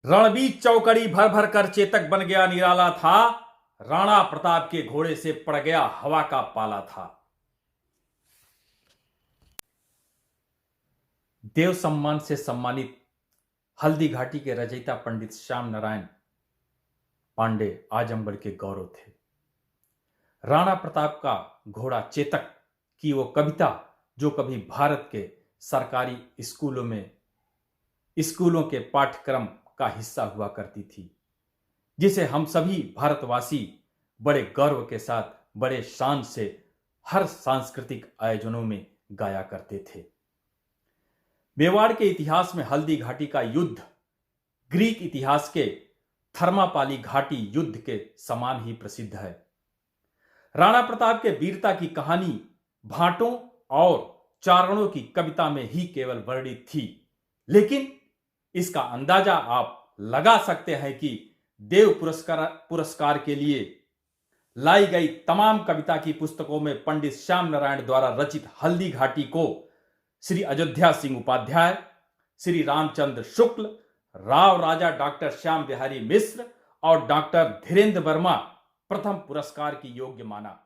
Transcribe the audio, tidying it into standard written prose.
रणबीर चौकड़ी भर भर कर चेतक बन गया निराला था। राणा प्रताप के घोड़े से पड़ गया हवा का पाला था। देव सम्मान से सम्मानित हल्दी घाटी के रचयिता पंडित श्याम नारायण पांडे आजमगढ़ के गौरव थे। राणा प्रताप का घोड़ा चेतक की वो कविता जो कभी भारत के सरकारी स्कूलों के पाठ्यक्रम का हिस्सा हुआ करती थी, जिसे हम सभी भारतवासी बड़े गौरव के साथ बड़े शान से हर सांस्कृतिक आयोजनों में गाया करते थे। मेवाड़ के इतिहास में हल्दी घाटी का युद्ध ग्रीक इतिहास के थर्मापाली घाटी युद्ध के समान ही प्रसिद्ध है। राणा प्रताप के वीरता की कहानी भाटों और चारणों की कविता में ही केवल वर्णित थी, लेकिन इसका अंदाजा आप लगा सकते हैं कि देव पुरस्कार के लिए लाई गई तमाम कविता की पुस्तकों में पंडित श्याम नारायण द्वारा रचित हल्दी घाटी को श्री अयोध्या सिंह उपाध्याय, श्री रामचंद्र शुक्ल, राव राजा डॉक्टर श्याम बिहारी मिश्र और डॉक्टर धीरेन्द्र वर्मा प्रथम पुरस्कार की योग्य माना।